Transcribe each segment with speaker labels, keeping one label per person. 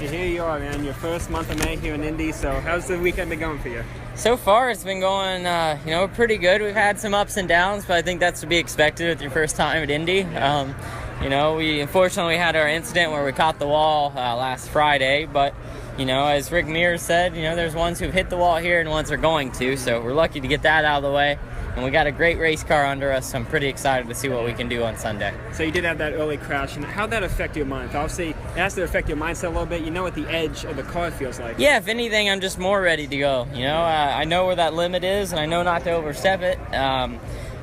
Speaker 1: So here you are, man, your first month of May here in Indy. So how's the weekend been going for you?
Speaker 2: So far, it's been going, pretty good. We've had some ups and downs, but I think that's to be expected with your first time at Indy. We unfortunately had our incident where we caught the wall last Friday, but as Rick Mears said, there's ones who've hit the wall here and ones are going to, so we're lucky to get that out of the way. And we got a great race car under us, so I'm pretty excited to see what we can do on Sunday.
Speaker 1: So you did have that early crash, and how'd that affect your mind? Obviously, it has to affect your mindset a little bit. You know what the edge of the car feels like.
Speaker 2: Yeah, if anything, I'm just more ready to go. I know where that limit is, and I know not to overstep it.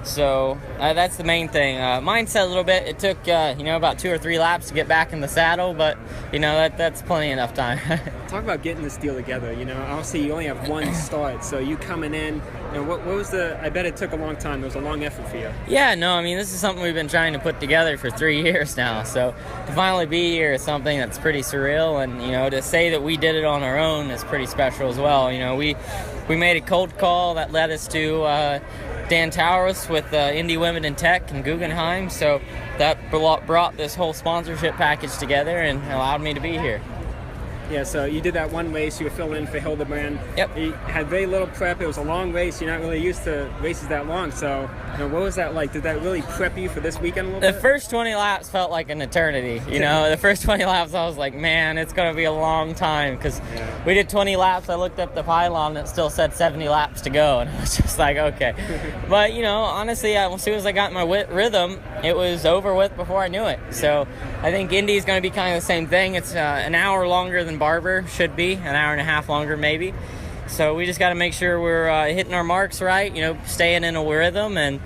Speaker 2: So that's the main thing. Mindset a little bit. It took, about 2 or 3 laps to get back in the saddle, but, that's plenty enough time.
Speaker 1: Talk about getting this deal together. Obviously you only have one start, so you coming in, what was I bet it took a long time. It was a long effort for you.
Speaker 2: Yeah, no, this is something we've been trying to put together for 3 years now, so to finally be here is something that's pretty surreal, and, to say that we did it on our own is pretty special as well. We made a cold call that led us to Dan Towers with Indy Women in Tech and Guggenheim, so that brought this whole sponsorship package together and allowed me to be here.
Speaker 1: Yeah, so you did that one race, you were filling in for Hildebrand.
Speaker 2: Yep.
Speaker 1: You had very little prep, it was a long race, you're not really used to races that long, so what was that like? Did that really prep you for this weekend a little bit?
Speaker 2: The first 20 laps felt like an eternity, the first 20 laps I was like, man, it's going to be a long time, because we did 20 laps, I looked up the pylon and it still said 70 laps to go, and I was just like, okay. But, honestly, as soon as I got my rhythm, it was over with before I knew it. So I think Indy is going to be kind of the same thing. It's an hour longer than Barber should be, an hour and a half longer maybe. So we just got to make sure we're hitting our marks right, staying in a rhythm and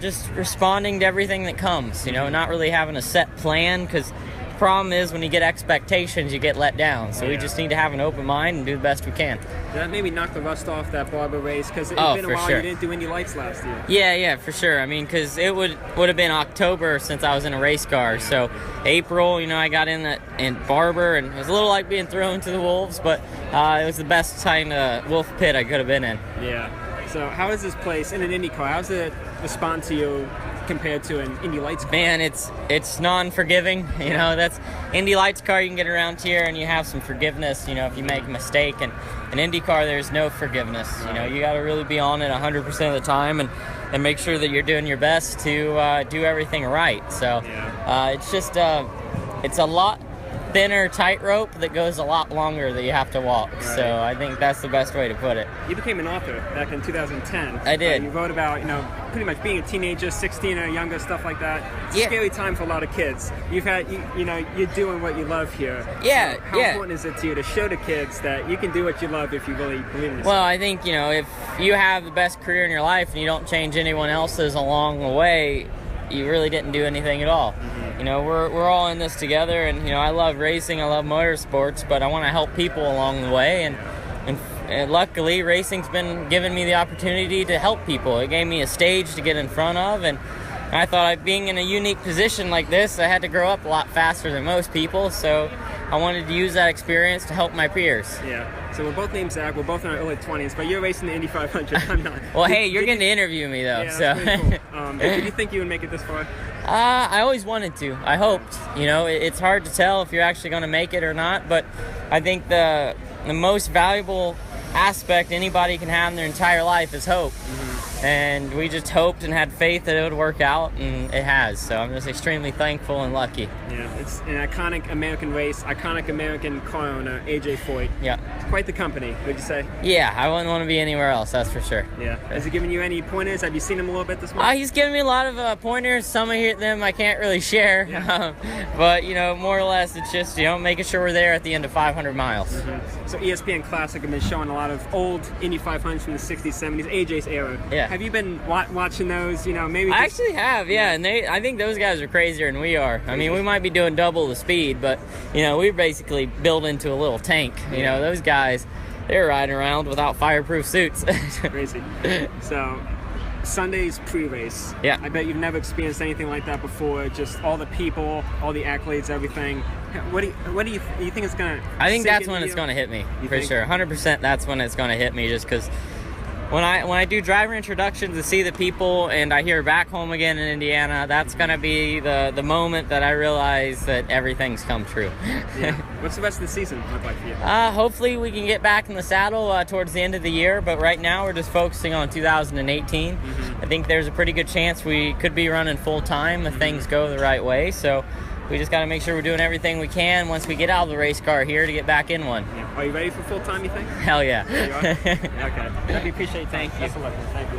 Speaker 2: just responding to everything that comes, not really having a set plan, because the problem is when you get expectations, you get let down. So we just need to have an open mind and do the best we can.
Speaker 1: That maybe knocked the rust off that Barber race, because it's been a while.
Speaker 2: Sure.
Speaker 1: You didn't do Indy Lights last year.
Speaker 2: Yeah, for sure. Because it would have been October since I was in a race car. So April, I got in Barber, and it was a little like being thrown to the wolves, but it was the best kind of wolf pit I could have been in.
Speaker 1: Yeah. So how is this place in an Indy car? How does it respond to you compared to an Indy Lights car?
Speaker 2: Man, it's non-forgiving. That's Indy Lights car. You can get around here and you have some forgiveness. If you make a mistake, and an Indy car, there's no forgiveness. You got to really be on it 100% of the time and make sure that you're doing your best to do everything right. So it's just it's a lot thinner tightrope that goes a lot longer that you have to walk. Right. So I think that's the best way to put it.
Speaker 1: You became an author back in 2010.
Speaker 2: I did.
Speaker 1: You wrote about, pretty much being a teenager, 16 or younger, stuff like that. It's a scary time for a lot of kids. You've had, you're doing what you love here.
Speaker 2: Yeah.
Speaker 1: So how important is it to you to show the kids that you can do what you love if you really believe in yourself?
Speaker 2: Well, I think, if you have the best career in your life and you don't change anyone else's along the way, you really didn't do anything at all. Mm-hmm. We're all in this together, and I love racing, I love motorsports, but I want to help people along the way, and luckily racing's been giving me the opportunity to help people. It gave me a stage to get in front of, and I thought being in a unique position like this, I had to grow up a lot faster than most people, so I wanted to use that experience to help my peers.
Speaker 1: Yeah. So we're both named Zach. We're both in our early 20s, but you're racing the Indy 500. I'm not.
Speaker 2: Well, hey, you're getting to interview me though.
Speaker 1: Yeah,
Speaker 2: so.
Speaker 1: That's pretty cool. Did you think you would make it this far?
Speaker 2: I always wanted to. I hoped. It's hard to tell if you're actually going to make it or not, but I think the most valuable aspect anybody can have in their entire life is hope. Mm-hmm. And we just hoped and had faith that it would work out, and it has. So I'm just extremely thankful and lucky.
Speaker 1: Yeah, it's an iconic American race, iconic American car owner, AJ Foyt.
Speaker 2: Yeah.
Speaker 1: It's quite the company, would you say?
Speaker 2: Yeah, I wouldn't want to be anywhere else, that's for sure.
Speaker 1: Yeah. Has he given you any pointers? Have you seen him a little bit this month?
Speaker 2: He's given me a lot of pointers. Some of them I can't really share.
Speaker 1: Yeah.
Speaker 2: But, more or less, it's just, making sure we're there at the end of 500 miles.
Speaker 1: Mm-hmm. So ESPN Classic have been showing a lot of old Indy 500s from the 60s, 70s, AJ's era.
Speaker 2: Yeah.
Speaker 1: Have you been watching those? Maybe.
Speaker 2: I actually have, yeah. And I think those guys are crazier than we are. We might be doing double the speed, but we're basically built into a little tank. Those guys, they're riding around without fireproof suits.
Speaker 1: Crazy. So Sunday's pre-race.
Speaker 2: Yeah.
Speaker 1: I bet you've never experienced anything like that before. Just all the people, all the accolades, everything. What do you think it's gonna?
Speaker 2: I think that's when it's gonna hit me for sure. 100%. That's when it's gonna hit me, just because when I do driver introductions to see the people and I hear back home again in Indiana, that's gonna be the moment that I realize that everything's come true.
Speaker 1: Yeah. What's the rest of the season look like for you?
Speaker 2: Hopefully we can get back in the saddle towards the end of the year, but right now we're just focusing on 2018. I think there's a pretty good chance we could be running full time if things go the right way. So we just got to make sure we're doing everything we can once we get out of the race car here to get back in one.
Speaker 1: Yeah. Are you ready for full time, you think?
Speaker 2: Hell yeah.
Speaker 1: There you are? Okay. We appreciate it.
Speaker 2: Thank you.
Speaker 1: Best of luck. Thank you.